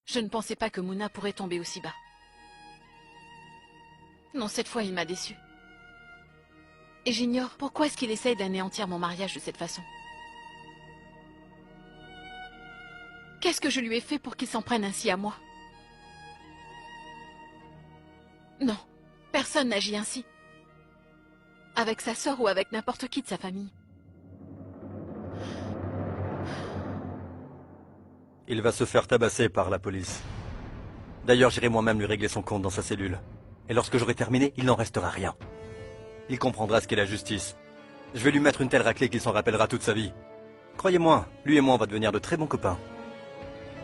Je ne pensais pas que Mouna pourrait tomber aussi bas. Non, cette fois, il m'a déçu. Et j'ignore pourquoi est-ce qu'il essaye d'anéantir mon mariage de cette façon. Qu'est-ce que je lui ai fait pour qu'il s'en prenne ainsi à moi? Non, personne n'agit ainsi. Avec sa sœur ou avec n'importe qui de sa famille. Il va se faire tabasser par la police. D'ailleurs, j'irai moi-même lui régler son compte dans sa cellule. Et lorsque j'aurai terminé, il n'en restera rien. Il comprendra ce qu'est la justice. Je vais lui mettre une telle raclée qu'il s'en rappellera toute sa vie. Croyez-moi, lui et moi on va devenir de très bons copains.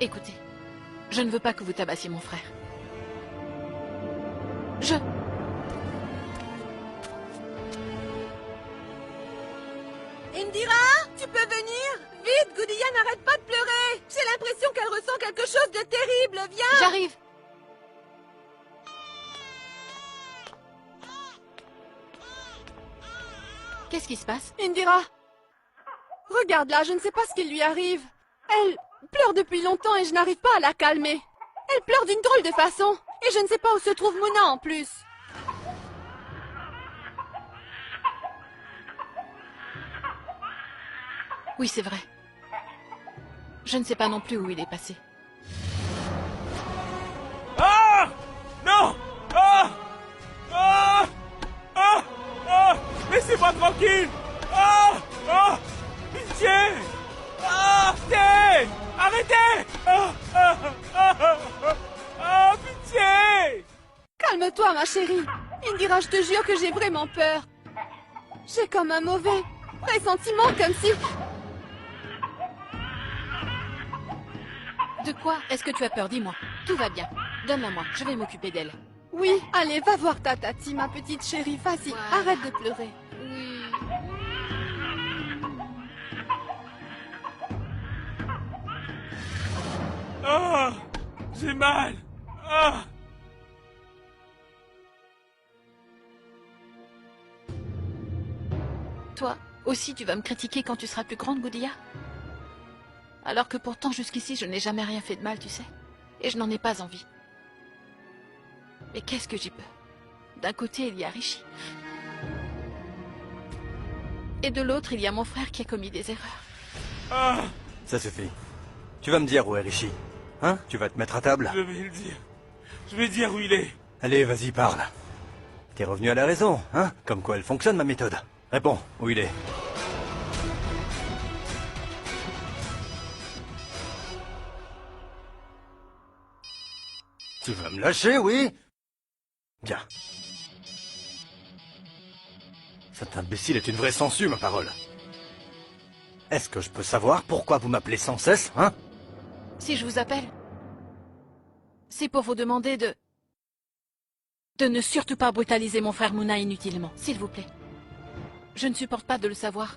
Écoutez, je ne veux pas que vous tabassiez mon frère. Indira, tu peux venir? Vite, Goudiya n'arrête pas de pleurer. J'ai l'impression qu'elle ressent quelque chose de terrible. Viens. J'arrive. Qu'est-ce qui se passe? Indira, regarde-la, je ne sais pas ce qui lui arrive. Elle pleure depuis longtemps et je n'arrive pas à la calmer. Elle pleure d'une drôle de façon. Et je ne sais pas où se trouve Mouna en plus. Oui, c'est vrai. Je ne sais pas non plus où il est passé. Ah! Non! Ah! Ah! Ah! Ah! Laissez-moi tranquille! Ah! Ah! Pitié! Ah! Arrêtez! Arrêtez! Ah! Ah! Ah! Ah! Ah! Pitié! Calme-toi, ma chérie. Indira, je te jure que j'ai vraiment peur. J'ai comme un mauvais pressentiment, comme si... De quoi est-ce que tu as peur? Dis-moi. Tout va bien. Donne-la-moi, je vais m'occuper d'elle. Oui, allez, va voir ta tati, ma petite chérie. Vas-y, Voilà. arrête de pleurer. Oui. Ah! J'ai mal! Ah! Toi aussi, tu vas me critiquer quand tu seras plus grande, Goudiya? Alors que pourtant, jusqu'ici, je n'ai jamais rien fait de mal, tu sais. Et je n'en ai pas envie. Mais qu'est-ce que j'y peux? D'un côté, il y a Rishi. Et de l'autre, il y a mon frère qui a commis des erreurs. Ah! Ça suffit. Tu vas me dire où est Rishi. Hein? Tu vas te mettre à table? Je vais le dire. Je vais dire où il est. Allez, vas-y, parle. T'es revenu à la raison, hein? Comme quoi elle fonctionne, ma méthode. Réponds, où il est? Tu vas me lâcher, oui? Bien. Cet imbécile est une vraie sangsue, ma parole. Est-ce que je peux savoir pourquoi vous m'appelez sans cesse, hein? Si je vous appelle, c'est pour vous demander de ne surtout pas brutaliser mon frère Mouna inutilement, s'il vous plaît. Je ne supporte pas de le savoir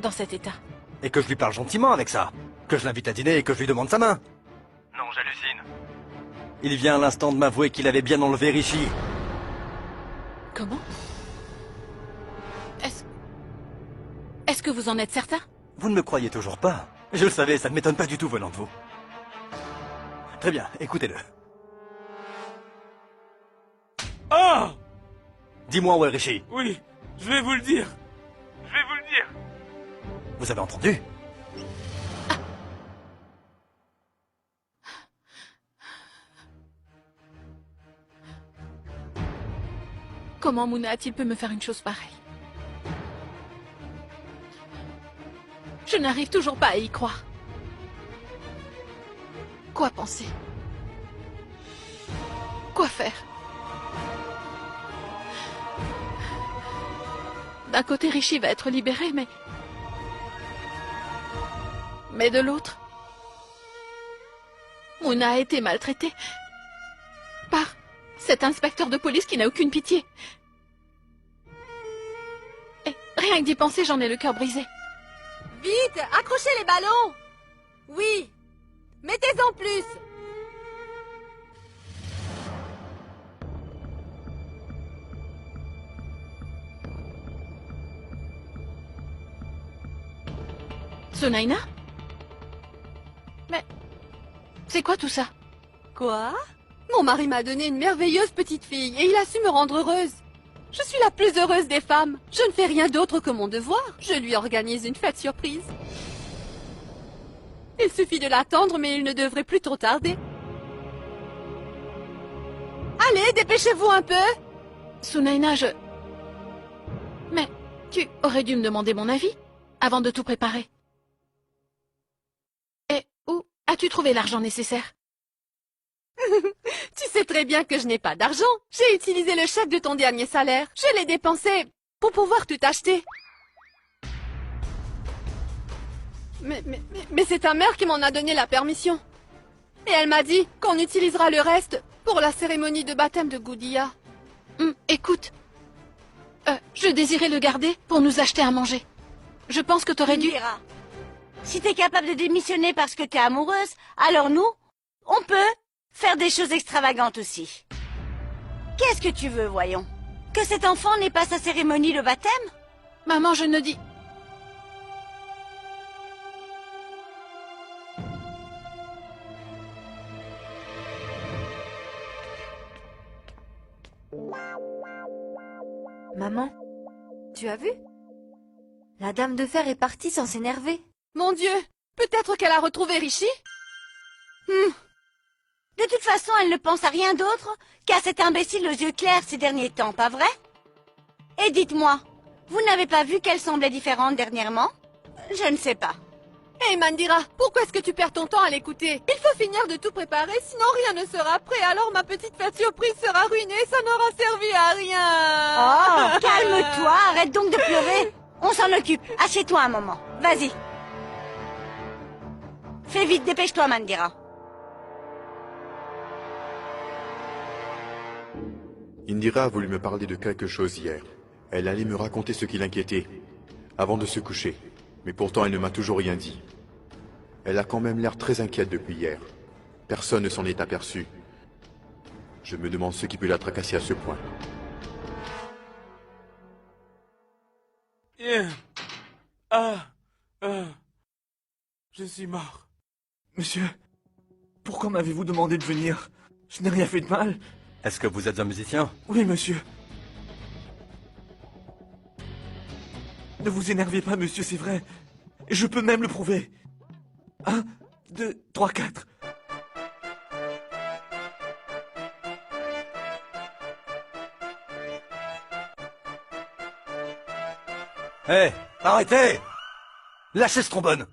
dans cet état. Et que je lui parle gentiment avec ça. Que je l'invite à dîner et que je lui demande sa main. Non, j'hallucine. Il vient à l'instant de m'avouer qu'il avait bien enlevé Rishi. Comment? Est-ce que vous en êtes certain? Vous ne me croyez toujours pas? Je le savais, ça ne m'étonne pas du tout venant de vous. Très bien, écoutez-le. Ah! Dis-moi où est Rishi. Oui, je vais vous le dire. Je vais vous le dire. Vous avez entendu? Comment Mouna a-t-il pu me faire une chose pareille? Je n'arrive toujours pas à y croire. Quoi penser? Quoi faire? D'un côté, Rishi va être libéré, mais de l'autre, Mouna a été maltraitée par cet inspecteur de police qui n'a aucune pitié. Et rien que d'y penser, j'en ai le cœur brisé. Vite, accrochez les ballons. Oui, mettez-en plus. Sunaina? Mais C'est quoi tout ça? Quoi? Mon mari m'a donné une merveilleuse petite fille et il a su me rendre heureuse. Je suis la plus heureuse des femmes. Je ne fais rien d'autre que mon devoir. Je lui organise une fête surprise. Il suffit de l'attendre, mais il ne devrait plus trop tarder. Allez, dépêchez-vous un peu! Sunaina, Mais tu aurais dû me demander mon avis avant de tout préparer. Et où as-tu trouvé l'argent nécessaire? Tu sais très bien que je n'ai pas d'argent. J'ai utilisé le chèque de ton dernier salaire. Je l'ai dépensé pour pouvoir tout acheter. Mais c'est ta mère qui m'en a donné la permission. Et elle m'a dit qu'on utilisera le reste pour la cérémonie de baptême de Goudia. Écoute, je désirais le garder pour nous acheter à manger. Je pense que t'aurais dû... Indira, si t'es capable de démissionner parce que t'es amoureuse, alors nous, on peut faire des choses extravagantes aussi. Qu'est-ce que tu veux, voyons? Que cet enfant n'ait pas sa cérémonie de baptême? Maman, je ne dis... Maman, tu as vu? La dame de fer est partie sans s'énerver. Mon Dieu, peut-être qu'elle a retrouvé Rishi? De toute façon, elle ne pense à rien d'autre qu'à cet imbécile aux yeux clairs ces derniers temps, pas vrai? Et dites-moi, vous n'avez pas vu qu'elle semblait différente dernièrement? Je ne sais pas. Hé Mandira, pourquoi est-ce que tu perds ton temps à l'écouter? Il faut finir de tout préparer, sinon rien ne sera prêt. Alors ma petite fête surprise sera ruinée, ça n'aura servi à rien. Oh, calme-toi, arrête donc de pleurer. On s'en occupe, assieds-toi un moment. Vas-y. Fais vite, dépêche-toi, Mandira. Indira a voulu me parler de quelque chose hier. Elle allait me raconter ce qui l'inquiétait, avant de se coucher. Mais pourtant, elle ne m'a toujours rien dit. Elle a quand même l'air très inquiète depuis hier. Personne ne s'en est aperçu. Je me demande ce qui peut la tracasser à ce point. Je suis mort. Monsieur, pourquoi m'avez-vous demandé de venir? Je n'ai rien fait de mal. Est-ce que vous êtes un musicien? Oui, monsieur. Ne vous énervez pas, monsieur, c'est vrai. Je peux même le prouver. 1, 2, 3, 4. Hé, arrêtez! Lâchez ce trombone!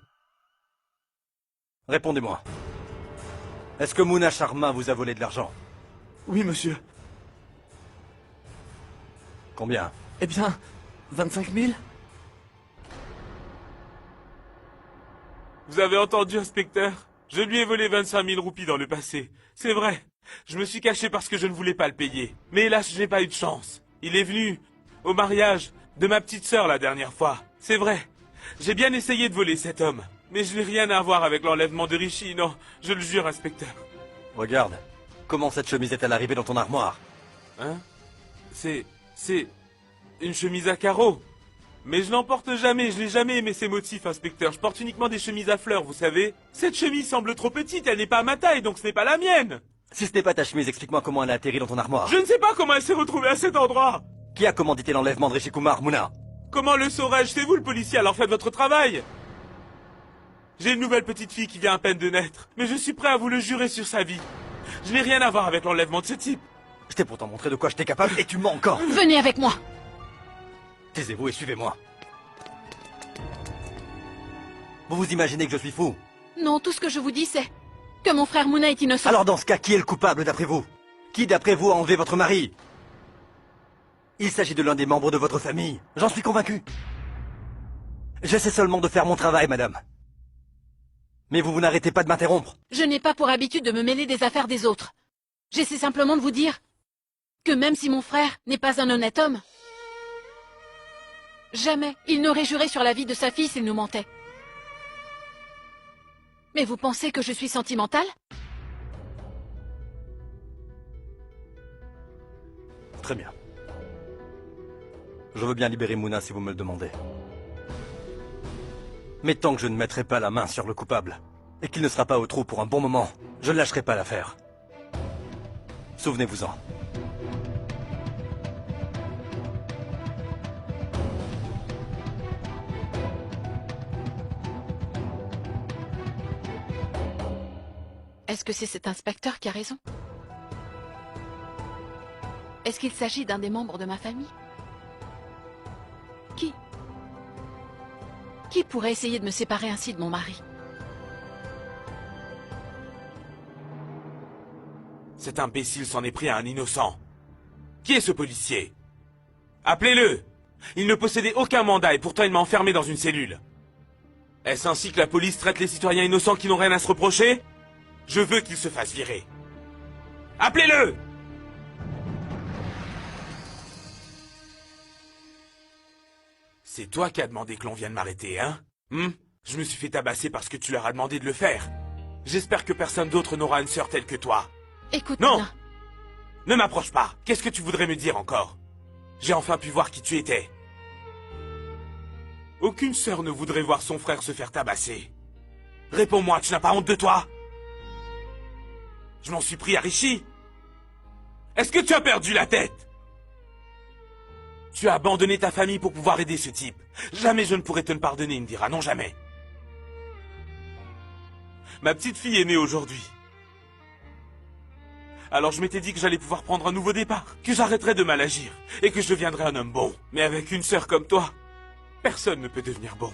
Répondez-moi. Est-ce que Muna Sharma vous a volé de l'argent? Oui, monsieur. Combien? Eh bien, 25 000. Vous avez entendu, inspecteur? Je lui ai volé 25 000 roupies dans le passé. C'est vrai. Je me suis caché parce que je ne voulais pas le payer. Mais hélas, je n'ai pas eu de chance. Il est venu au mariage de ma petite sœur la dernière fois. C'est vrai. J'ai bien essayé de voler cet homme. Mais je n'ai rien à voir avec l'enlèvement de Rishi, non. Je le jure, inspecteur. Regarde. Comment cette chemise est-elle arrivée dans ton armoire? Hein? C'est une chemise à carreaux. Mais je n'en porte jamais, je n'ai jamais aimé ces motifs, inspecteur. Je porte uniquement des chemises à fleurs, vous savez. Cette chemise semble trop petite, elle n'est pas à ma taille, donc ce n'est pas la mienne. Si ce n'est pas ta chemise, explique-moi comment elle a atterri dans ton armoire. Je ne sais pas comment elle s'est retrouvée à cet endroit. Qui a commandité l'enlèvement de Rishi Kumar, Muna? Comment le saurais-je? C'est vous le policier, alors faites votre travail. J'ai une nouvelle petite fille qui vient à peine de naître, mais je suis prêt à vous le jurer sur sa vie. Je n'ai rien à voir avec l'enlèvement de ce type. Je t'ai pourtant montré de quoi j'étais capable et tu mens encore. Venez avec moi. Taisez-vous et suivez-moi. Vous vous imaginez que je suis fou? Non, tout ce que je vous dis, c'est que mon frère Muna est innocent. Alors dans ce cas, qui est le coupable d'après vous? Qui d'après vous a enlevé votre mari? Il s'agit de l'un des membres de votre famille. J'en suis convaincu. J'essaie seulement de faire mon travail, madame. Mais vous n'arrêtez pas de m'interrompre. Je n'ai pas pour habitude de me mêler des affaires des autres. J'essaie simplement de vous dire que même si mon frère n'est pas un honnête homme, jamais il n'aurait juré sur la vie de sa fille s'il nous mentait. Mais vous pensez que je suis sentimentale? Très bien. Je veux bien libérer Muna si vous me le demandez. Mais tant que je ne mettrai pas la main sur le coupable, et qu'il ne sera pas au trou pour un bon moment, je ne lâcherai pas l'affaire. Souvenez-vous-en. Est-ce que c'est cet inspecteur qui a raison? Est-ce qu'il s'agit d'un des membres de ma famille? Qui pourrait essayer de me séparer ainsi de mon mari? Cet imbécile s'en est pris à un innocent. Qui est ce policier? Appelez-le! Il ne possédait aucun mandat et pourtant il m'a enfermé dans une cellule. Est-ce ainsi que la police traite les citoyens innocents qui n'ont rien à se reprocher? Je veux qu'il se fasse virer. Appelez-le! C'est toi qui as demandé que l'on vienne m'arrêter, hein? Je me suis fait tabasser parce que tu leur as demandé de le faire. J'espère que personne d'autre n'aura une sœur telle que toi. Écoute, Non! Mona. Ne m'approche pas. Qu'est-ce que tu voudrais me dire encore? J'ai enfin pu voir qui tu étais. Aucune sœur ne voudrait voir son frère se faire tabasser. Réponds-moi, tu n'as pas honte de toi? Je m'en suis pris à Rishi. Est-ce que tu as perdu la tête? Tu as abandonné ta famille pour pouvoir aider ce type. Jamais je ne pourrai te le pardonner, Indira, non jamais. Ma petite fille est née aujourd'hui. Alors je m'étais dit que j'allais pouvoir prendre un nouveau départ, que j'arrêterais de mal agir, et que je deviendrais un homme bon. Mais avec une sœur comme toi, personne ne peut devenir bon.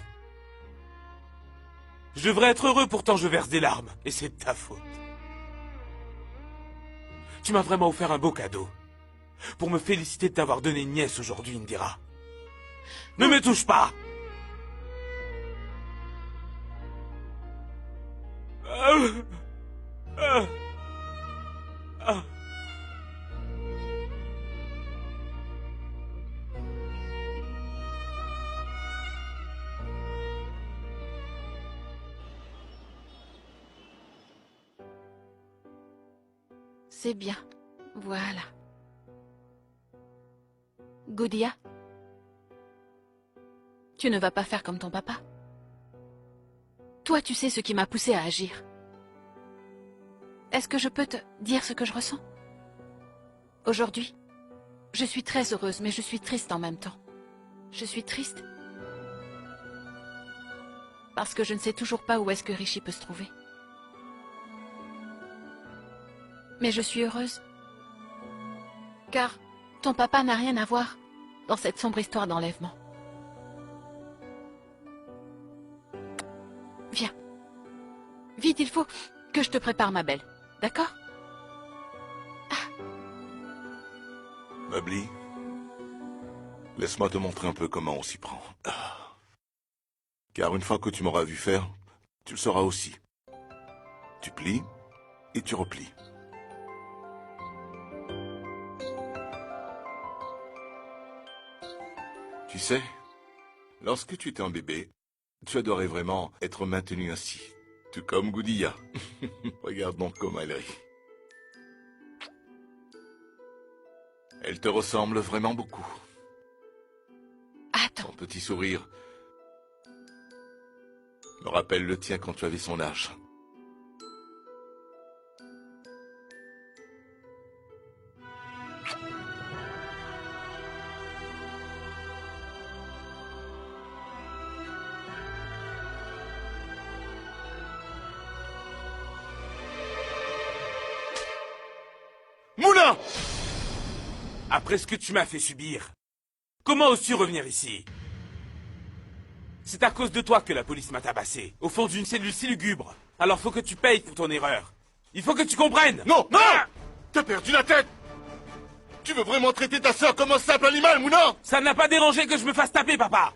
Je devrais être heureux, pourtant je verse des larmes, et c'est de ta faute. Tu m'as vraiment offert un beau cadeau. Pour me féliciter de t'avoir donné une nièce aujourd'hui, Indira. Ne me touche pas! C'est bien. Voilà. Goudia, tu ne vas pas faire comme ton papa. Toi, tu sais ce qui m'a poussé à agir. Est-ce que je peux te dire ce que je ressens? Aujourd'hui, je suis très heureuse, mais je suis triste en même temps. Je suis triste parce que je ne sais toujours pas où est-ce que Rishi peut se trouver. Mais je suis heureuse car ton papa n'a rien à voir dans cette sombre histoire d'enlèvement. Viens. Vite, il faut que je te prépare, ma belle. D'accord? Mabli, laisse-moi te montrer un peu comment on s'y prend. Car une fois que tu m'auras vu faire, tu le sauras aussi. Tu plies et tu replies. Tu sais, lorsque tu étais un bébé, tu adorais vraiment être maintenu ainsi. Tout comme Goudia. Regarde donc comment elle rit. Elle te ressemble vraiment beaucoup. Attends. Son petit sourire me rappelle le tien quand tu avais son âge. Moulin! Après ce que tu m'as fait subir, comment oses-tu revenir ici? C'est à cause de toi que la police m'a tabassé, au fond d'une cellule si lugubre. Alors faut que tu payes pour ton erreur. Il faut que tu comprennes! Non, non! Ah! T'as perdu la tête! Tu veux vraiment traiter ta sœur comme un simple animal, Mouna? Ça ne l'a pas dérangé que je me fasse taper, papa!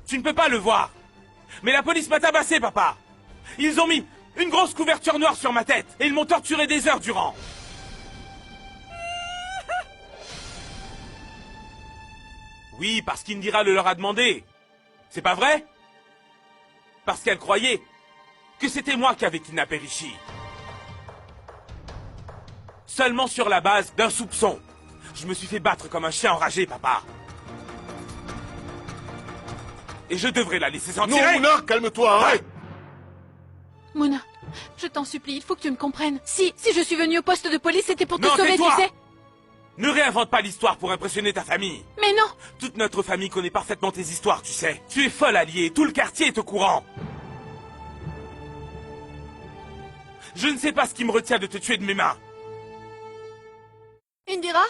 Tu ne peux pas le voir! Mais la police m'a tabassé, papa! Ils ont mis une grosse couverture noire sur ma tête et ils m'ont torturé des heures durant! Oui, parce qu'Indira le leur a demandé. C'est pas vrai? Parce qu'elle croyait que c'était moi qui avais kidnappé Rishi. Seulement sur la base d'un soupçon. Je me suis fait battre comme un chien enragé, papa. Et je devrais la laisser s'en tirer. Non, Mouna, calme-toi, arrête! Mouna, Je t'en supplie, il faut que tu me comprennes. Si je suis venue au poste de police, c'était pour te Non, sauver, tu tais-toi! sais. Ne réinvente pas l'histoire pour impressionner ta famille. Mais non! Toute notre famille connaît parfaitement tes histoires, tu sais. Tu es folle, alliée. Tout le quartier est au courant. Je ne sais pas ce qui me retient de te tuer de mes mains. Indira,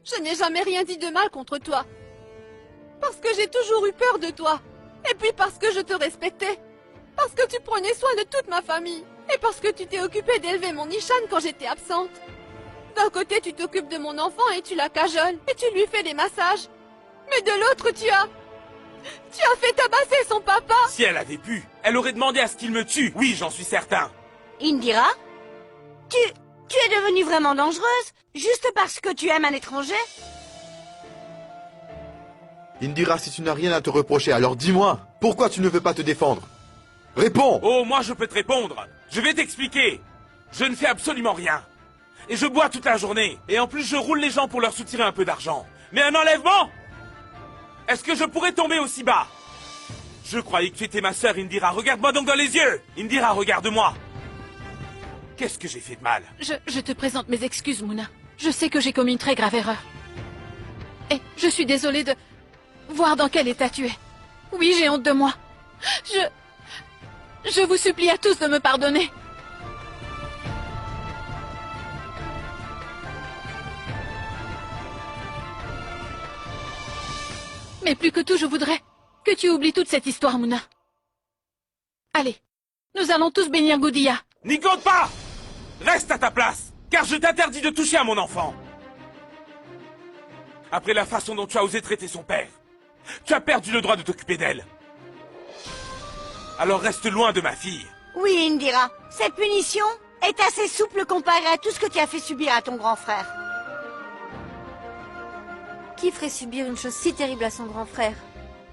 je n'ai jamais rien dit de mal contre toi. Parce que j'ai toujours eu peur de toi. Et puis parce que je te respectais. Parce que tu prenais soin de toute ma famille. Et parce que tu t'es occupé d'élever mon Ishan quand j'étais absente. D'un côté, tu t'occupes de mon enfant et tu la cajoles. Et tu lui fais des massages. Mais de l'autre, tu as fait tabasser son papa. Si elle avait pu, elle aurait demandé à ce qu'il me tue. Oui, j'en suis certain. Indira, tu es devenue vraiment dangereuse juste parce que tu aimes un étranger? Indira, si tu n'as rien à te reprocher, alors dis-moi, pourquoi tu ne veux pas te défendre? Réponds! Oh, moi je peux te répondre. Je vais t'expliquer. Je ne fais absolument rien. Et je bois toute la journée. Et en plus, je roule les gens pour leur soutirer un peu d'argent. Mais un enlèvement? Est-ce que je pourrais tomber aussi bas? Je croyais que tu étais ma sœur, Indira. Regarde-moi donc dans les yeux. Indira, regarde-moi. Qu'est-ce que j'ai fait de mal? Je te présente mes excuses, Mouna. Je sais que j'ai commis une très grave erreur. Et je suis désolée de voir dans quel état tu es. Oui, j'ai honte de moi. Je vous supplie à tous de me pardonner. Mais plus que tout, je voudrais que tu oublies toute cette histoire, Mouna. Allez, nous allons tous bénir Goudia. N'y compte pas! Reste à ta place, car je t'interdis de toucher à mon enfant. Après la façon dont tu as osé traiter son père, tu as perdu le droit de t'occuper d'elle. Alors reste loin de ma fille. Oui, Indira, cette punition est assez souple comparée à tout ce que tu as fait subir à ton grand frère. Qui ferait subir une chose si terrible à son grand frère?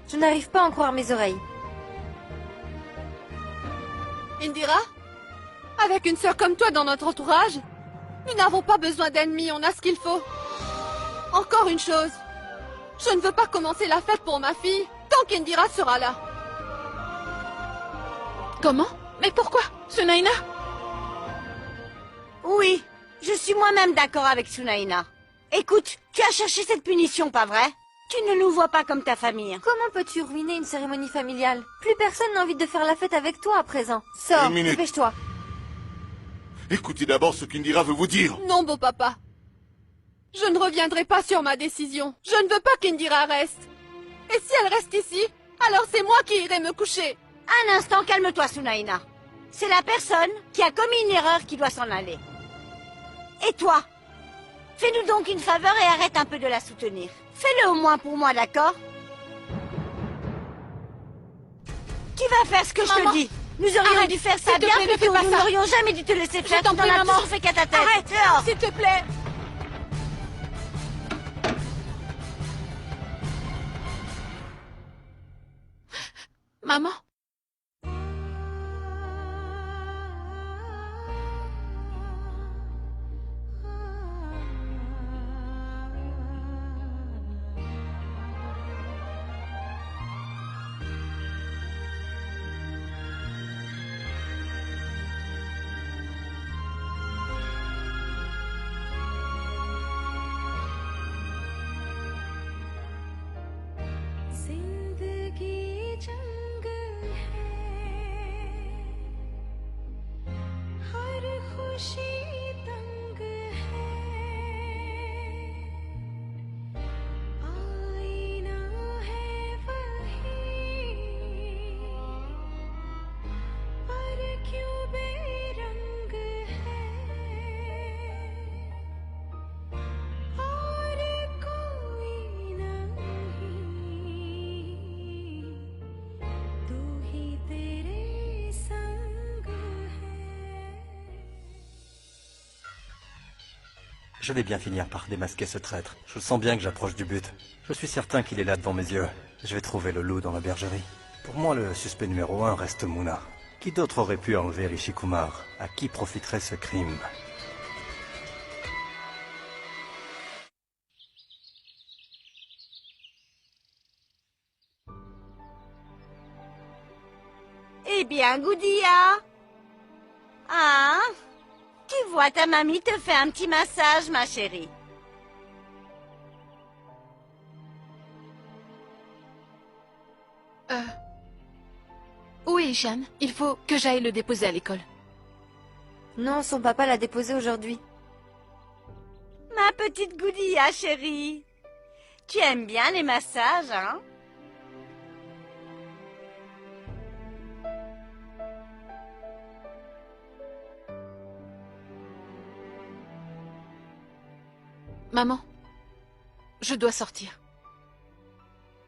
Je n'arrive pas à en croire mes oreilles. Indira, avec une sœur comme toi dans notre entourage, nous n'avons pas besoin d'ennemis, on a ce qu'il faut. Encore une chose, je ne veux pas commencer la fête pour ma fille tant qu'Indira sera là. Comment? Mais pourquoi? Sunaina? Oui, je suis moi-même d'accord avec Sunaina. Écoute, tu as cherché cette punition, pas vrai? Tu ne nous vois pas comme ta famille. Comment peux-tu ruiner une cérémonie familiale? Plus personne n'a envie de faire la fête avec toi à présent. Sors, Une minute. dépêche-toi. Écoutez d'abord ce qu'Indira veut vous dire. Non, beau papa. Je ne reviendrai pas sur ma décision. Je ne veux pas qu'Indira reste. Et si elle reste ici, alors c'est moi qui irai me coucher. Un instant, calme-toi, Sunaina. C'est la personne qui a commis une erreur qui doit s'en aller. Et toi? Fais-nous donc une faveur et arrête un peu de la soutenir. Fais-le au moins pour moi, d'accord? Tu vas faire ce que je te dis. Nous aurions Arrête, dû faire ça s'il te bien plaît, plus ne fais tôt. pas Nous ça. n'aurions jamais dû te laisser faire. t'en Tu n'en prie, as maman. toujours fait qu'à ta tête. Arrête, Dehors. s'il te plaît. Maman? Je vais bien finir par démasquer ce traître. Je sens bien que j'approche du but. Je suis certain qu'il est là devant mes yeux. Je vais trouver le loup dans la bergerie. Pour moi, le suspect numéro 1 reste Mouna. Qui d'autre aurait pu enlever Rishi Kumar? À qui profiterait ce crime? Eh bien, Goudia, Ah, tu vois, ta mamie te fait un petit massage, ma chérie. Où est Ishan? Il faut que j'aille le déposer à l'école. Non, son papa l'a déposé aujourd'hui. Ma petite Goudia, chérie. Tu aimes bien les massages, hein? Maman, je dois sortir.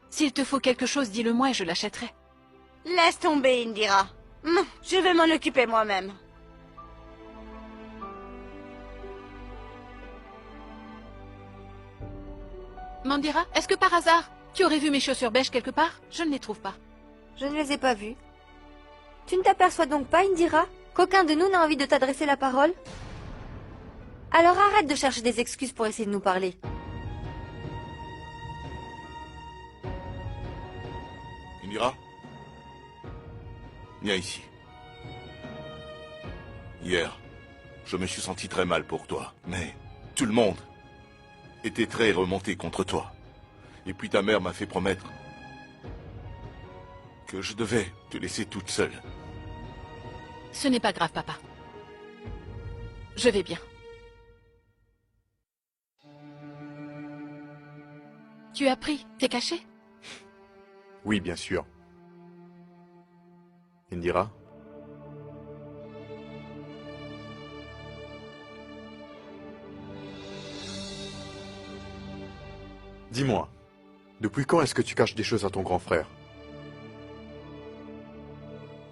S'il te faut quelque chose, dis-le-moi et je l'achèterai. Laisse tomber, Indira. Je vais m'en occuper moi-même. Mandira, est-ce que par hasard, tu aurais vu mes chaussures beiges quelque part? Je ne les trouve pas. Je ne les ai pas vus. Tu ne t'aperçois donc pas, Indira, qu'aucun de nous n'a envie de t'adresser la parole? Alors arrête de chercher des excuses pour essayer de nous parler. Indira, viens ici. Hier, je me suis senti très mal pour toi, mais tout le monde était très remonté contre toi. Et puis ta mère m'a fait promettre que je devais te laisser toute seule. Ce n'est pas grave, papa. Je vais bien. Tu as pris tes cachets? Oui, bien sûr. Indira? Dis-moi, depuis quand est-ce que tu caches des choses à ton grand frère?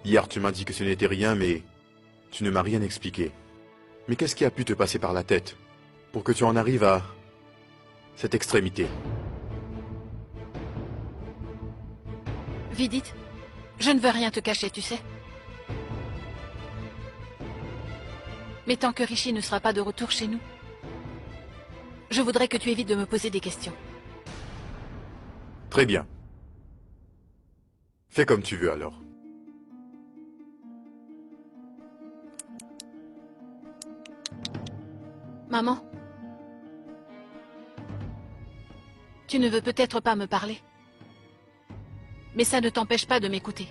Hier, tu m'as dit que ce n'était rien, mais tu ne m'as rien expliqué. Mais qu'est-ce qui a pu te passer par la tête pour que tu en arrives à cette extrémité? Vidit, je ne veux rien te cacher, tu sais. Mais tant que Rishi ne sera pas de retour chez nous, je voudrais que tu évites de me poser des questions. Très bien. Fais comme tu veux alors. Maman, tu ne veux peut-être pas me parler, mais ça ne t'empêche pas de m'écouter.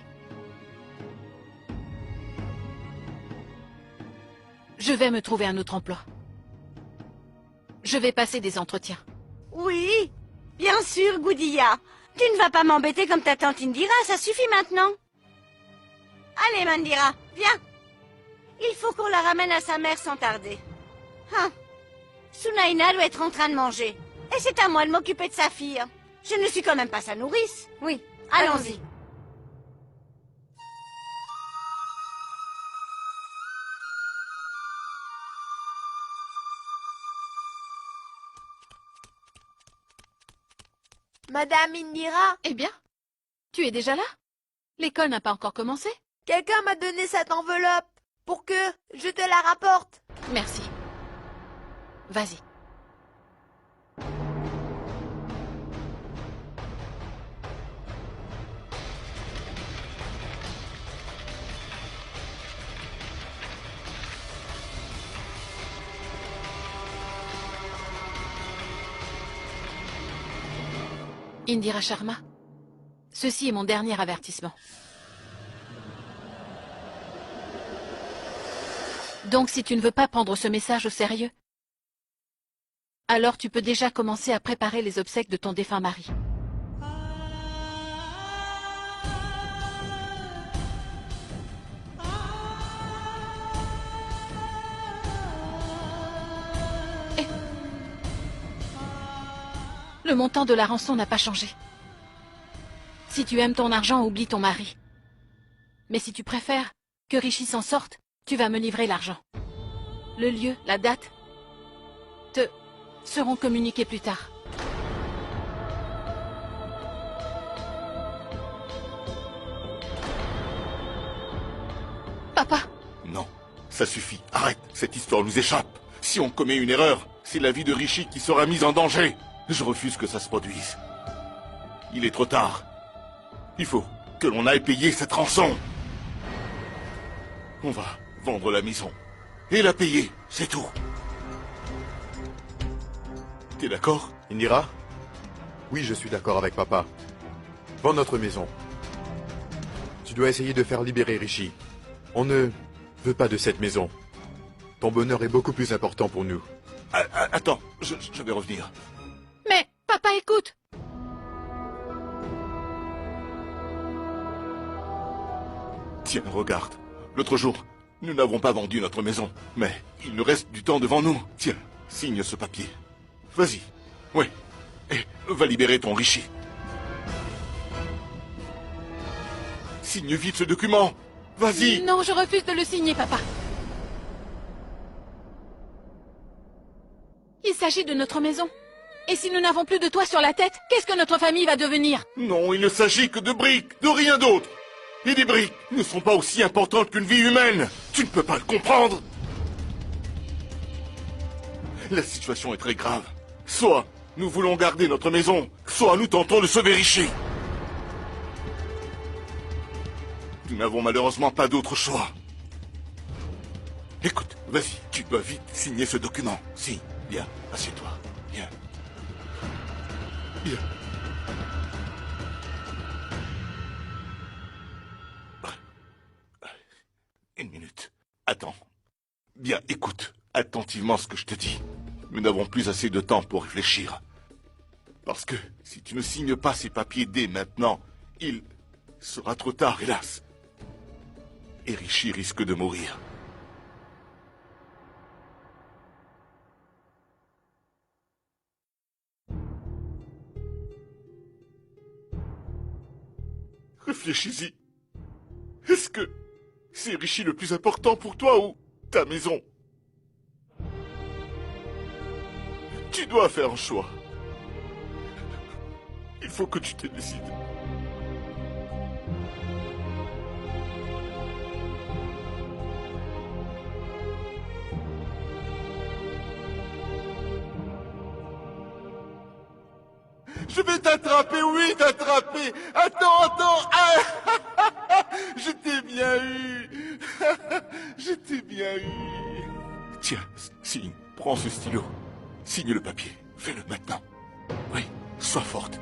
Je vais me trouver un autre emploi. Je vais passer des entretiens. Oui, bien sûr, Goudia. Tu ne vas pas m'embêter comme ta tante Indira, ça suffit maintenant. Allez, Mandira, viens. Il faut qu'on la ramène à sa mère sans tarder. Hein. Sunaina doit être en train de manger. Et c'est à moi de m'occuper de sa fille. Je ne suis quand même pas sa nourrice. Oui, Allons-y. Madame Indira, Eh bien, tu es déjà là? L'école n'a pas encore commencé? quelqu'un m'a donné cette enveloppe pour que je te la rapporte. Merci. Vas-y. Indira Sharma, ceci est mon dernier avertissement. Donc si tu ne veux pas prendre ce message au sérieux, alors tu peux déjà commencer à préparer les obsèques de ton défunt mari. Et le montant de la rançon n'a pas changé. Si tu aimes ton argent, oublie ton mari. Mais si tu préfères que Rishi s'en sorte, tu vas me livrer l'argent. Le lieu, la date, te seront communiqués plus tard. Papa, Non, ça suffit. Arrête, cette histoire nous échappe. Si on commet une erreur, c'est la vie de Rishi qui sera mise en danger. Je refuse que ça se produise. Il est trop tard. Il faut que l'on aille payer cette rançon. On va vendre la maison. Et la payer, c'est tout. T'es d'accord? Indira? Oui, je suis d'accord avec papa. Vends notre maison. Tu dois essayer de faire libérer Rishi. On ne veut pas de cette maison. Ton bonheur est beaucoup plus important pour nous. Attends, je vais revenir. Mais, papa, écoute. Tiens, regarde. L'autre jour, nous n'avons pas vendu notre maison. Mais il nous reste du temps devant nous. Tiens, signe ce papier. Vas-y. Oui. Et va libérer ton Rishi. Signe vite ce document. Vas-y. Non, je refuse de le signer, papa. Il s'agit de notre maison. Et si nous n'avons plus de toit sur la tête, qu'est-ce que notre famille va devenir? Non, il ne s'agit que de briques, de rien d'autre. Et des briques ne sont pas aussi importantes qu'une vie humaine. Tu ne peux pas le comprendre. La situation est très grave. Soit nous voulons garder notre maison, soit nous tentons de sauver Rishi. Nous n'avons malheureusement pas d'autre choix. Écoute, vas-y, tu dois vite signer ce document. Si, viens, assieds-toi. Viens. Viens. Une minute. Attends. Bien, écoute attentivement ce que je te dis. Nous n'avons plus assez de temps pour réfléchir. Parce que si tu ne signes pas ces papiers dès maintenant, il sera trop tard, hélas. Et Rishi risque de mourir. Réfléchis-y. Est-ce que c'est Rishi le plus important pour toi ou ta maison? Tu dois faire un choix. Il faut que tu te décides. Je vais t'attraper, oui, t'attraper. Attends. Ah, je t'ai bien eu. Je t'ai bien eu. Tiens, signe, prends ce stylo. Signe le papier. Fais-le maintenant. Oui, sois forte.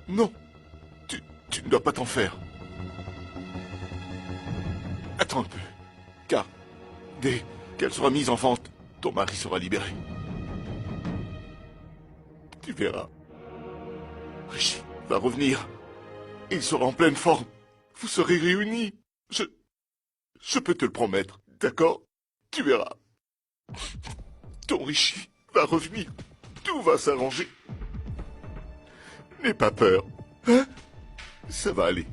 Non. Tu ne dois pas t'en faire. Attends un peu. Car, dès qu'elle sera mise en vente, ton mari sera libéré. Tu verras. Rishi va revenir. Il sera en pleine forme. Vous serez réunis. Je peux te le promettre. D'accord? Tu verras. Ton Rishi va revenir. Tout va s'arranger. N'aie pas peur. Hein? Ça va aller.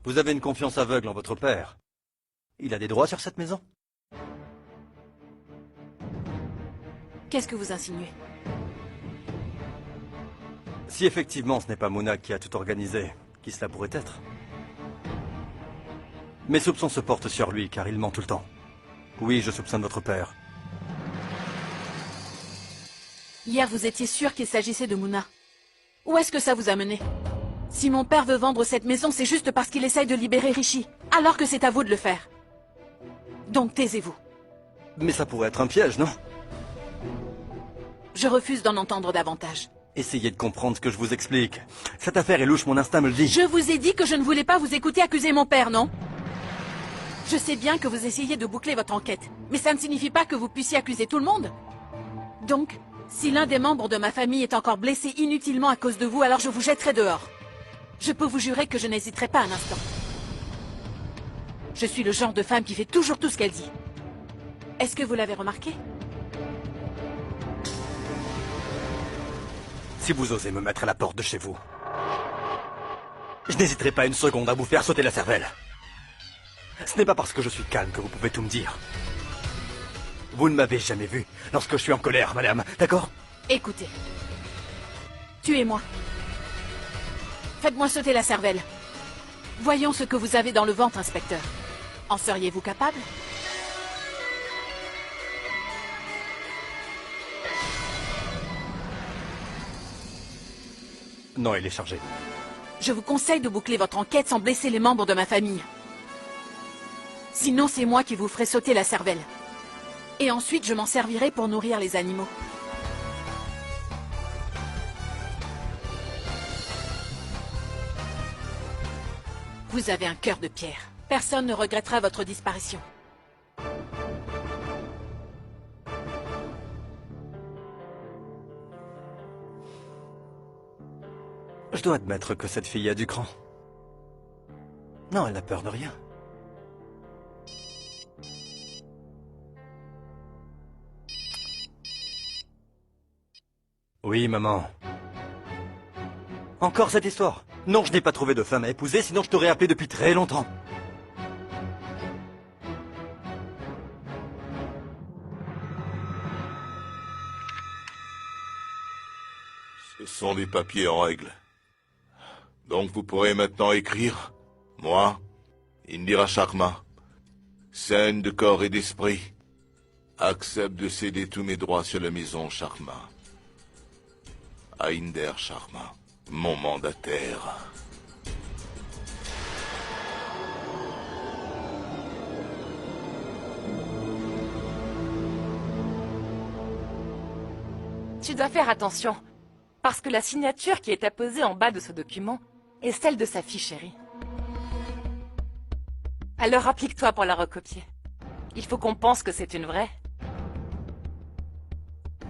Vous avez une confiance aveugle en votre père. Il a des droits sur cette maison? Qu'est-ce que vous insinuez? Si effectivement ce n'est pas Mona qui a tout organisé, qui cela pourrait être? Mes soupçons se portent sur lui car il ment tout le temps. Oui, je soupçonne votre père. Hier, vous étiez sûr qu'il s'agissait de Mona. Où est-ce que ça vous a mené? Si mon père veut vendre cette maison, c'est juste parce qu'il essaye de libérer Rishi, alors que c'est à vous de le faire. Donc taisez-vous. Mais ça pourrait être un piège, non? Je refuse d'en entendre davantage. Essayez de comprendre ce que je vous explique. Cette affaire est louche, mon instinct me le dit. Je vous ai dit que je ne voulais pas vous écouter accuser mon père, non? Je sais bien que vous essayez de boucler votre enquête, mais ça ne signifie pas que vous puissiez accuser tout le monde. Donc, si l'un des membres de ma famille est encore blessé inutilement à cause de vous, alors je vous jetterai dehors. Je peux vous jurer que je n'hésiterai pas un instant. Je suis le genre de femme qui fait toujours tout ce qu'elle dit. Est-ce que vous l'avez remarqué? Si vous osez me mettre à la porte de chez vous, je n'hésiterai pas une seconde à vous faire sauter la cervelle. Ce n'est pas parce que je suis calme que vous pouvez tout me dire. Vous ne m'avez jamais vu lorsque je suis en colère, madame, d'accord? Écoutez. Tuez-moi. Faites-moi sauter la cervelle. Voyons ce que vous avez dans le ventre, inspecteur. En seriez-vous capable? Non, il est chargé. Je vous conseille de boucler votre enquête sans blesser les membres de ma famille. Sinon, c'est moi qui vous ferai sauter la cervelle. Et ensuite, je m'en servirai pour nourrir les animaux. Vous avez un cœur de pierre. Personne ne regrettera votre disparition. Je dois admettre que cette fille a du cran. Non, elle n'a peur de rien. Oui, maman. Encore cette histoire? Non, je n'ai pas trouvé de femme à épouser, sinon je t'aurais appelé depuis très longtemps. Ce sont des papiers en règle. Donc vous pourrez maintenant écrire, moi, Indira Sharma, saine de corps et d'esprit, accepte de céder tous mes droits sur la maison Sharma. À Inder Sharma, mon mandataire. Tu dois faire attention, parce que la signature qui est apposée en bas de ce document est celle de sa fille chérie. Alors applique-toi pour la recopier. Il faut qu'on pense que c'est une vraie.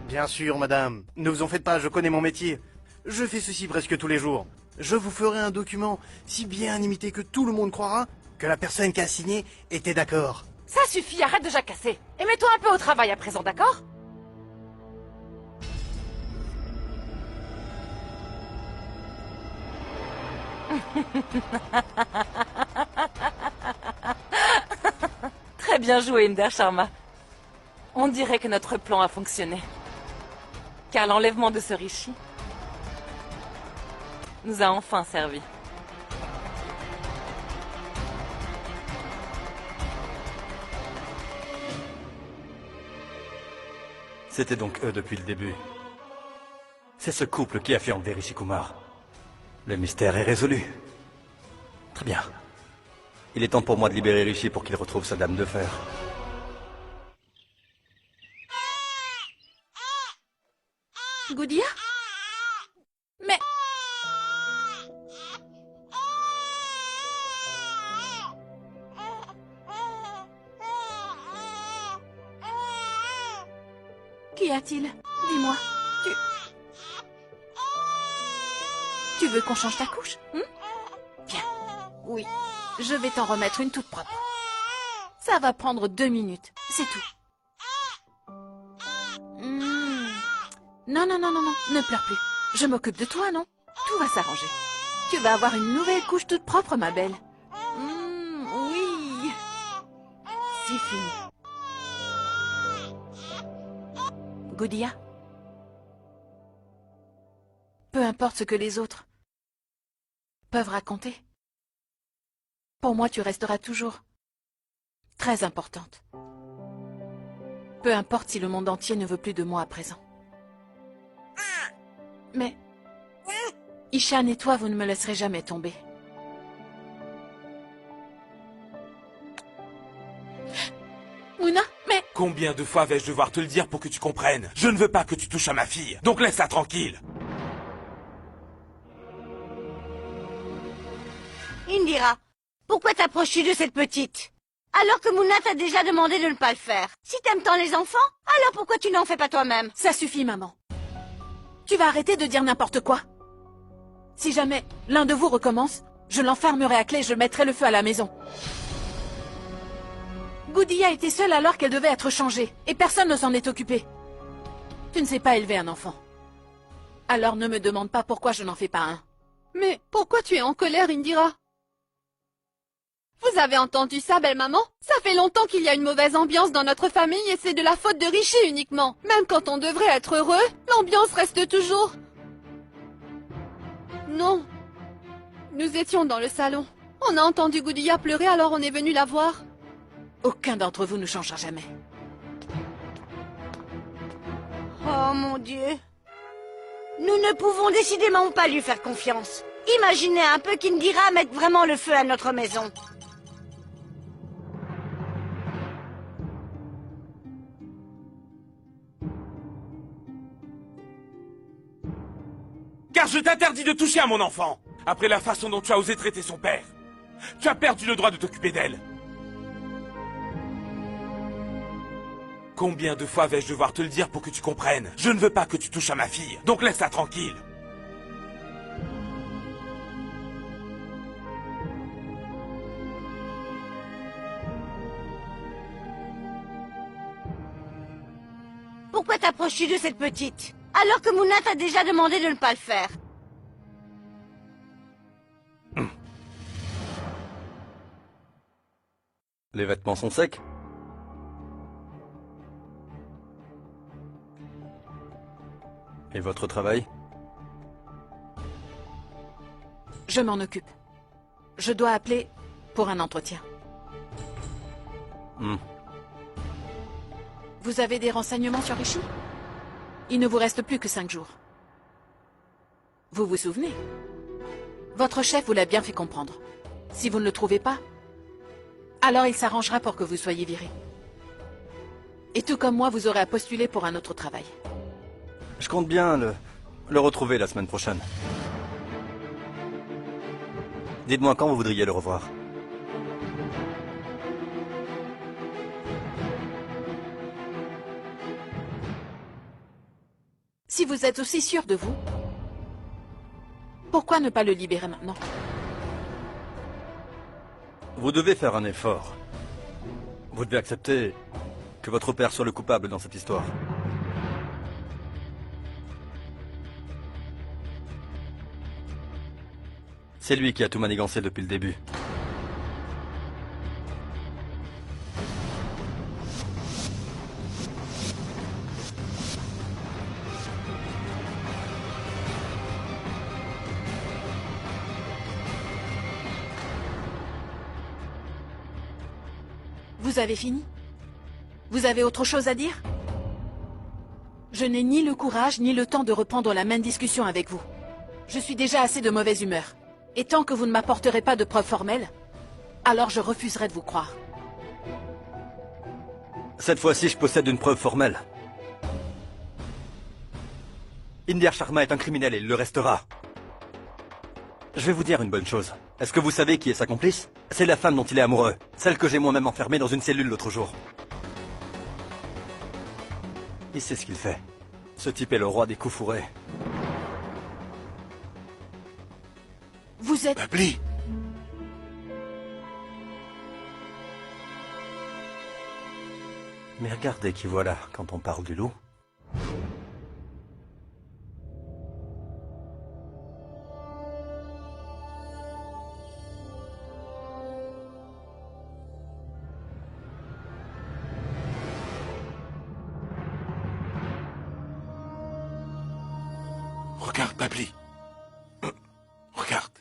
Bien sûr, madame. Ne vous en faites pas, je connais mon métier. Je fais ceci presque tous les jours. Je vous ferai un document si bien imité que tout le monde croira que la personne qui a signé était d'accord. Ça suffit, arrête de jacasser. Et mets-toi un peu au travail à présent, d'accord? Très bien joué, Inder Sharma. On dirait que notre plan a fonctionné. Car l'enlèvement de ce Rishi nous a enfin servi. C'était donc eux depuis le début. C'est ce couple qui a fait enlever Rishi Kumar. Le mystère est résolu. Très bien. Il est temps pour moi de libérer Rishi pour qu'il retrouve sa dame de fer. Goudia? Mais... Qu'y a-t-il? Dis-moi. Tu veux qu'on change ta couche? Bien. Oui. Je vais t'en remettre une toute propre. Ça va prendre 2 minutes. C'est tout. Non, non, non, non, non. Ne pleure plus. Je m'occupe de toi, non? Tout va s'arranger. Tu vas avoir une nouvelle couche toute propre, ma belle. Oui. C'est fini. Goudia? Peu importe ce que les autres peuvent raconter. Pour moi, tu resteras toujours très importante. Peu importe si le monde entier ne veut plus de moi à présent. Mais Ishan et toi, vous ne me laisserez jamais tomber. Mouna, mais... Combien de fois vais-je devoir te le dire pour que tu comprennes? Je ne veux pas que tu touches à ma fille, donc laisse-la tranquille. Indira, pourquoi t'approches-tu de cette petite? Alors que Mouna t'a déjà demandé de ne pas le faire. Si t'aimes tant les enfants, alors pourquoi tu n'en fais pas toi-même? Ça suffit, maman. Tu vas arrêter de dire n'importe quoi. Si jamais l'un de vous recommence, je l'enfermerai à clé et je mettrai le feu à la maison. Goudia était seule alors qu'elle devait être changée, et personne ne s'en est occupé. Tu ne sais pas élever un enfant. Alors ne me demande pas pourquoi je n'en fais pas un. Mais pourquoi tu es en colère, Indira? Vous avez entendu ça, belle maman? Ça fait longtemps qu'il y a une mauvaise ambiance dans notre famille et c'est de la faute de Rishi uniquement. Même quand on devrait être heureux, l'ambiance reste toujours... Non. Nous étions dans le salon. On a entendu Goudia pleurer, alors on est venu la voir. Aucun d'entre vous ne changera jamais. Oh mon Dieu. Nous ne pouvons décidément pas lui faire confiance. Imaginez un peu qu'Indira mette vraiment le feu à notre maison. Car je t'interdis de toucher à mon enfant, après la façon dont tu as osé traiter son père. Tu as perdu le droit de t'occuper d'elle. Combien de fois vais-je devoir te le dire pour que tu comprennes? Je ne veux pas que tu touches à ma fille, donc laisse-la tranquille. Pourquoi t'approches-tu de cette petite? Alors que Mouna t'a déjà demandé de ne pas le faire. Les vêtements sont secs? Et votre travail? Je m'en occupe. Je dois appeler pour un entretien. Vous avez des renseignements sur Rishi? Il ne vous reste plus que 5 jours. Vous vous souvenez? Votre chef vous l'a bien fait comprendre. Si vous ne le trouvez pas, alors il s'arrangera pour que vous soyez viré. Et tout comme moi, vous aurez à postuler pour un autre travail. Je compte bien le retrouver la semaine prochaine. Dites-moi quand vous voudriez le revoir. Si vous êtes aussi sûr de vous, pourquoi ne pas le libérer maintenant? Vous devez faire un effort. Vous devez accepter que votre père soit le coupable dans cette histoire. C'est lui qui a tout manigancé depuis le début. Vous avez fini? Vous avez autre chose à dire? Je n'ai ni le courage ni le temps de reprendre la même discussion avec vous. Je suis déjà assez de mauvaise humeur. Et tant que vous ne m'apporterez pas de preuves formelles, alors je refuserai de vous croire. Cette fois-ci, je possède une preuve formelle. Indira Sharma est un criminel et il le restera. Je vais vous dire une bonne chose. Est-ce que vous savez qui est sa complice? C'est la femme dont il est amoureux. Celle que j'ai moi-même enfermée dans une cellule l'autre jour. Il sait ce qu'il fait. Ce type est le roi des coups fourrés. Vous êtes... Babli! Mais regardez qui voilà quand on parle du loup. Regarde, Babli. Regarde.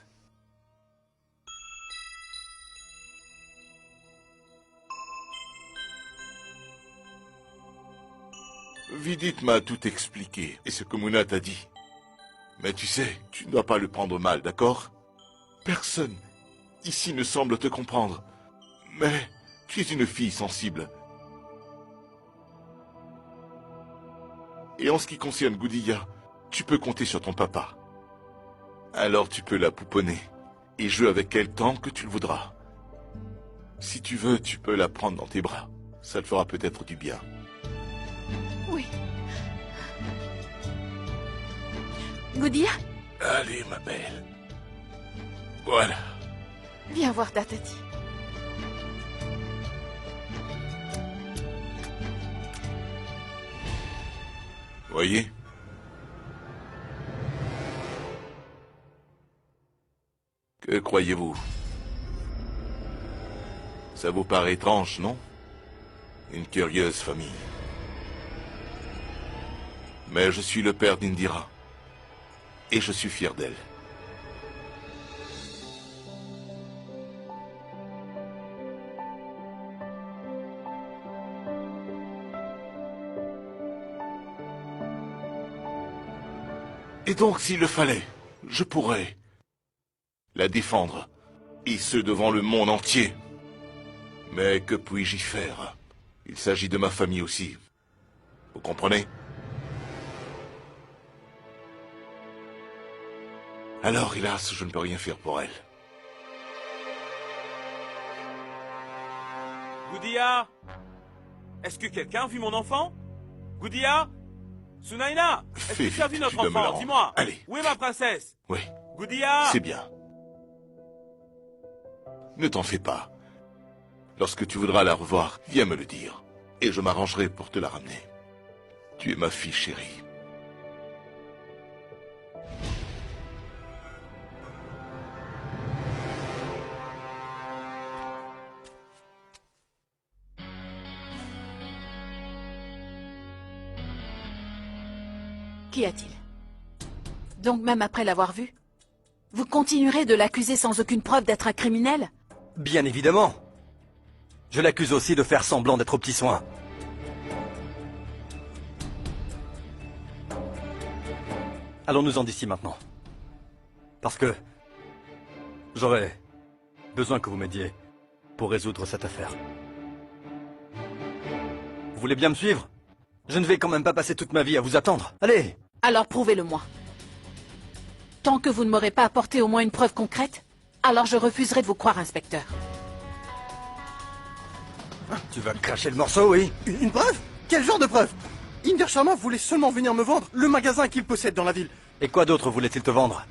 Vidit m'a tout expliqué, et ce que Mouna t'a dit. Mais tu sais, tu ne dois pas le prendre mal, d'accord? Personne ici ne semble te comprendre. Mais tu es une fille sensible. Et en ce qui concerne Goudia, tu peux compter sur ton papa. Alors tu peux la pouponner et jouer avec elle tant que tu le voudras. Si tu veux, tu peux la prendre dans tes bras. Ça te fera peut-être du bien. Oui. Goudia, Allez, ma belle. Voilà. viens voir ta tati. Voyez? Que croyez-vous? Ça vous paraît étrange, non? Une curieuse famille. Mais je suis le père d'Indira. Et je suis fier d'elle. Et donc, s'il le fallait, je pourrais la défendre, et ce devant le monde entier. Mais que puis-je y faire? Il s'agit de ma famille aussi. Vous comprenez? Alors, hélas, je ne peux rien faire pour elle. Goudia? Est-ce que quelqu'un a vu mon enfant? Goudia? Sunaina? Est-ce que tu as vu notre tu dois me la enfant? rendre. Dis-moi. Allez. Où est ma princesse? Oui, Goudia? c'est bien. Ne t'en fais pas. Lorsque tu voudras la revoir, viens me le dire. Et je m'arrangerai pour te la ramener. Tu es ma fille chérie. Qu'y a-t-il? Donc même après l'avoir vu, vous continuerez de l'accuser sans aucune preuve d'être un criminel? Bien évidemment. Je l'accuse aussi de faire semblant d'être aux petits soins. Allons-nous-en d'ici maintenant. Parce que j'aurais besoin que vous m'aidiez pour résoudre cette affaire. Vous voulez bien me suivre? Je ne vais quand même pas passer toute ma vie à vous attendre. Allez! Alors prouvez-le-moi. Tant que vous ne m'aurez pas apporté au moins une preuve concrète, alors je refuserai de vous croire, inspecteur. Tu vas cracher le morceau, oui? Une preuve? Quel genre de preuve? Inder Sharma voulait seulement venir me vendre le magasin qu'il possède dans la ville. Et quoi d'autre voulait-il te vendre?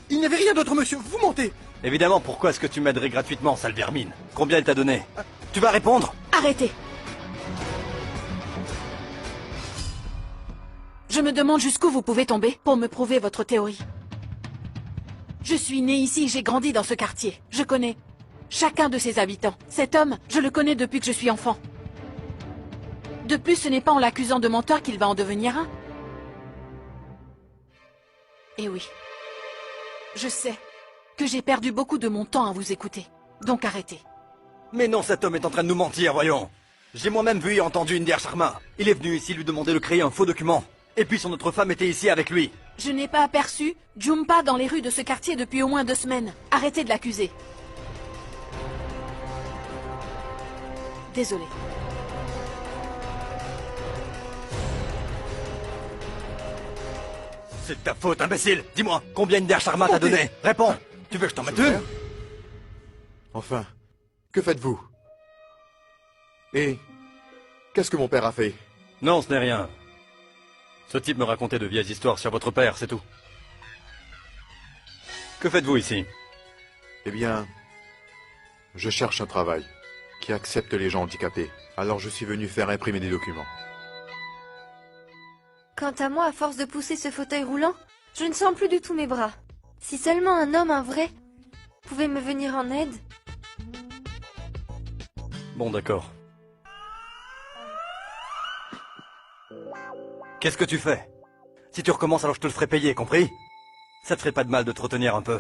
Il n'y avait rien d'autre, monsieur. Vous mentez. Évidemment, pourquoi est-ce que tu m'aiderais gratuitement, sale vermine? Combien il t'a donné? Tu vas répondre? Arrêtez! Je me demande jusqu'où vous pouvez tomber pour me prouver votre théorie. Je suis né ici, j'ai grandi dans ce quartier. Je connais chacun de ses habitants. Cet homme, je le connais depuis que je suis enfant. De plus, ce n'est pas en l'accusant de menteur qu'il va en devenir un. Et oui, je sais que j'ai perdu beaucoup de mon temps à vous écouter. Donc arrêtez. Mais non, cet homme est en train de nous mentir, voyons. J'ai moi-même vu et entendu Inder Sharma. Il est venu ici lui demander de créer un faux document. Et puis son autre femme était ici avec lui. Je n'ai pas aperçu Jumpa dans les rues de ce quartier depuis au moins 2 semaines. Arrêtez de l'accuser. Désolé. C'est ta faute, imbécile. Dis-moi, combien Inder Sharma t'a donné? Réponds. Tu veux que je t'en mette une? Enfin, que faites-vous? Et qu'est-ce que mon père a fait? Non, ce n'est rien. Ce type me racontait de vieilles histoires sur votre père, c'est tout. Que faites-vous ici? Eh bien, je cherche un travail qui accepte les gens handicapés. Alors je suis venu faire imprimer des documents. Quant à moi, à force de pousser ce fauteuil roulant, je ne sens plus du tout mes bras. Si seulement un homme, un vrai, pouvait me venir en aide. Bon, d'accord. Qu'est-ce que tu fais? Si tu recommences, alors je te le ferai payer, compris? Ça te ferait pas de mal de te retenir un peu.